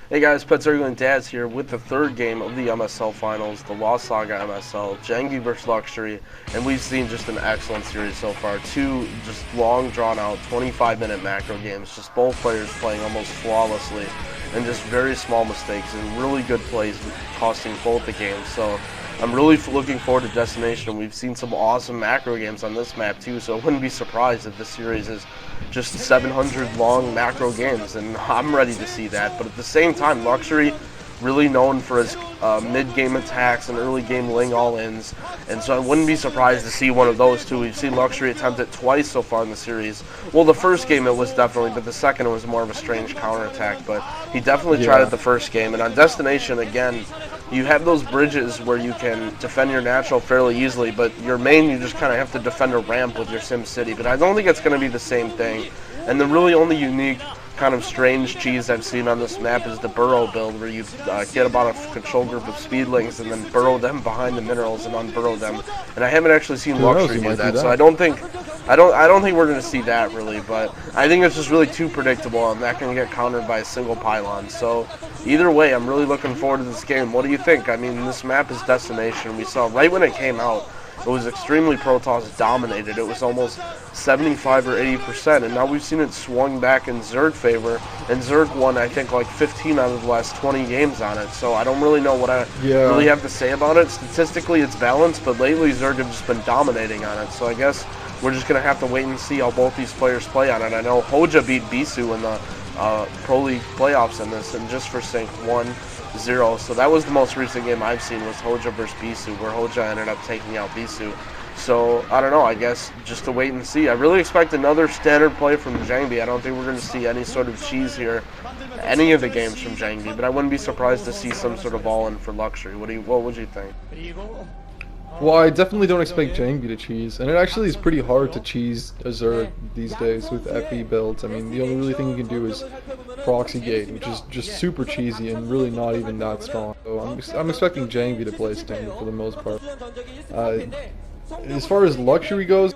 Hey guys, Petzergling Daz here with the third game of the MSL Finals, the Lost Saga MSL, JangBi vs Luxury, and we've seen just an excellent series so far. Two just long, drawn-out, 25-minute macro games, just both players playing almost flawlessly, and just very small mistakes and really good plays costing both the games. So I'm really looking forward to Destination. We've seen some awesome macro games on this map too, so I wouldn't be surprised if this series is just 700 long macro games, and I'm ready to see that. But at the same time, Luxury really known for his mid-game attacks and early-game Ling all-ins, and so I wouldn't be surprised to see one of those too. We've seen Luxury attempt it twice so far in the series. Well, the first game it was definitely, but the second it was more of a strange counterattack, but he definitely tried it the first game. And on Destination, again, you have those bridges where you can defend your natural fairly easily, but your main, you just kind of have to defend a ramp with your SimCity. But I don't think it's going to be the same thing. And the really only unique kind of strange cheese I've seen on this map is the burrow build, where you get about a control group of speedlings and then burrow them behind the minerals and unburrow them. And I haven't actually seen Luxury do that, so I don't think we're going to see that really. But I think it's just really too predictable, and that can get countered by a single pylon. So either way, I'm really looking forward to this game. What do you think? I mean, this map is Destination. We saw right when it came out, it was extremely Protoss dominated. It was almost 75 or 80%, and now we've seen it swung back in Zerg favor, and Zerg won, I think, like 15 out of the last 20 games on it, so I don't really know what I really have to say about it. Statistically, it's balanced, but lately Zerg have just been dominating on it, so I guess we're just going to have to wait and see how both these players play on it. I know Hoja beat Bisu in the Pro League playoffs in this, and just for sync 1-0, so that was the most recent game I've seen, was Hoja versus Bisu, where Hoja ended up taking out Bisu. So, I don't know, I guess just to wait and see. I really expect another standard play from JangBi. I don't think we're going to see any sort of cheese here, any of the games from JangBi, but I wouldn't be surprised to see some sort of all-in for Luxury. What would you think? Well, I definitely don't expect JangBi to cheese, and it actually is pretty hard to cheese a Zerg these days with FE builds. I mean, the only really thing you can do is proxy gate, which is just super cheesy and really not even that strong. So I'm expecting JangBi to play standard for the most part. As far as Luxury goes,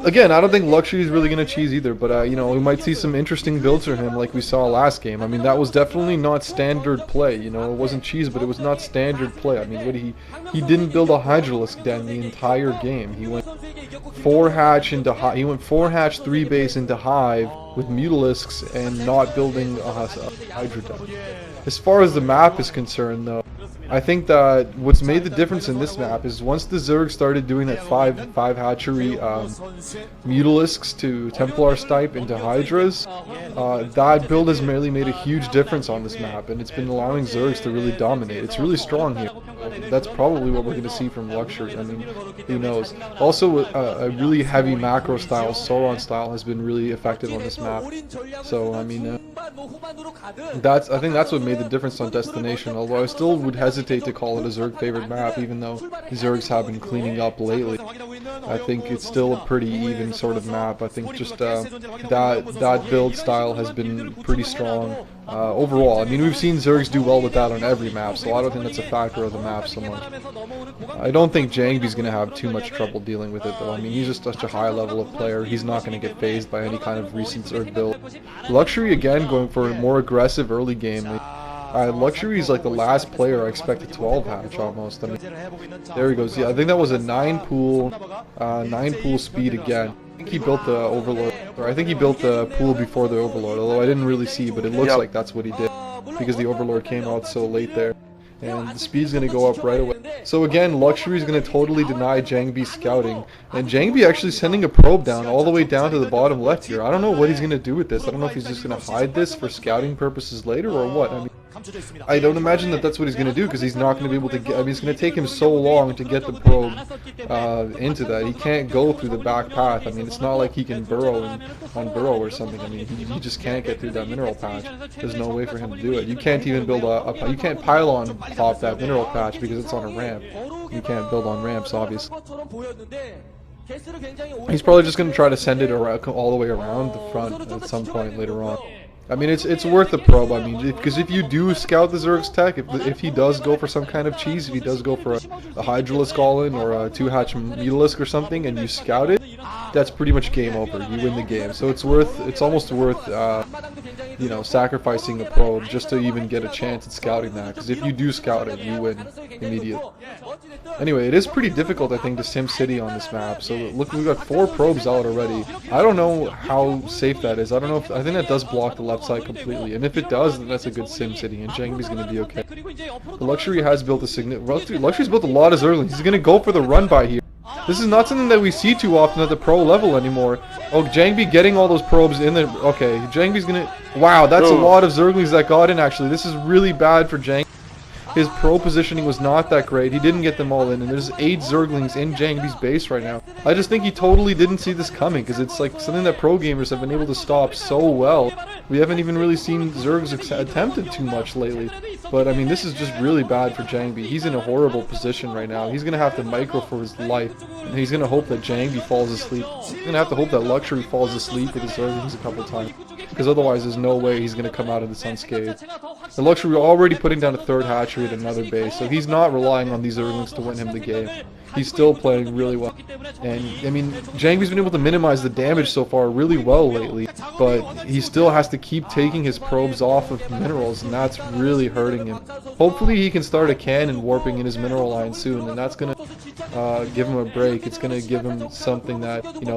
again, I don't think Luxury is really going to cheese either, but, you know, we might see some interesting builds from him like we saw last game. I mean, that was definitely not standard play, you know, it wasn't cheese, but it was not standard play. I mean, he didn't build a Hydralisk den the entire game. He went 4-hatch into he went 4-hatch 3-base into Hive with Mutalisks and not building a Hydra den. As far as the map is concerned, though, I think that what's made the difference in this map is once the Zerg started doing that 5-hatchery Mutalisks to Templar Stipe into Hydras, that build has really made a huge difference on this map, and it's been allowing Zergs to really dominate. It's really strong here. That's probably what we're going to see from Luxury. I mean, who knows. Also, a really heavy macro style, Sauron style, has been really effective on this map. So, I mean, I think that's what made the difference on Destination, although I still would hesitate to call it a Zerg favored map, even though Zergs have been cleaning up lately. I think it's still a pretty even sort of map. I think just that build style has been pretty strong overall. I mean, we've seen Zergs do well with that on every map, so I don't think that's a factor of the map so much. I don't think JangBi's going to have too much trouble dealing with it, though. I mean, he's just such a high level of player. He's not going to get phased by any kind of recent Zerg build. Luxury, again, going for a more aggressive early game. Luxury is like the last player I expect a 12-hatch almost. I mean, there he goes. Yeah, I think that was a 9-pool speed again. I think he built the Overlord, or I think he built the pool before the Overlord, although I didn't really see, but it looks like that's what he did, because the Overlord came out so late there. And the speed's going to go up right away. So again, Luxury is going to totally deny JangBi scouting. And JangBi actually sending a probe down all the way down to the bottom left here. I don't know what he's going to do with this. I don't know if he's just going to hide this for scouting purposes later or what. I mean, I don't imagine that that's what he's going to do, because he's not going to be able to get... I mean, it's going to take him so long to get the probe into that. He can't go through the back path. I mean, it's not like he can burrow and unburrow or something. I mean, he just can't get through that mineral patch. There's no way for him to do it. You can't even build you can't pylon pop that mineral patch because it's on a ramp. You can't build on ramps, obviously. He's probably just going to try to send it all the way around the front at some point later on. I mean, it's worth a probe. I mean, because if you do scout the Zerg's tech, if he does go for some kind of cheese, if he does go for a Hydralisk all-in or a 2-hatch Mutalisk or something, and you scout it, that's pretty much game over. You win the game. So it's almost worth, you know, sacrificing a probe just to even get a chance at scouting that. Because if you do scout it, you win immediately. Anyway, it is pretty difficult, I think, to sim city on this map. So look, we've got 4 probes out already. I don't know how safe that is. I don't know if I think that does block the left side completely. And if it does, then that's a good sim city, and JangBi's going to be okay. The Luxury has built a significant. Luxury's built a lot of Zerglings. He's going to go for the run by here. This is not something that we see too often at the pro level anymore. Oh, JangBi getting all those probes in there. Okay, JangBi's gonna. Wow, that's a lot of Zerglings that got in. Actually, this is really bad for JangBi. His pro positioning was not that great. He didn't get them all in, and there's 8 Zerglings in JangBi's base right now. I just think he totally didn't see this coming, because it's like something that pro gamers have been able to stop so well. We haven't even really seen Zergs attempted too much lately. But I mean, this is just really bad for JangBi. He's in a horrible position right now. He's gonna have to micro for his life, and he's gonna hope that JangBi falls asleep. He's gonna have to hope that Luxury falls asleep with his Zerglings a couple times, because otherwise there's no way he's gonna come out of this unscathed. The Luxury already putting down a 3rd hatchery at another base, so he's not relying on these Zerglings to win him the game. He's still playing really well. And, I mean, JangBi's been able to minimize the damage so far really well lately, but he still has to keep taking his probes off of minerals, and that's really hurting him. Hopefully he can start a cannon warping in his mineral line soon, and that's going to give him a break. It's going to give him something that, you know,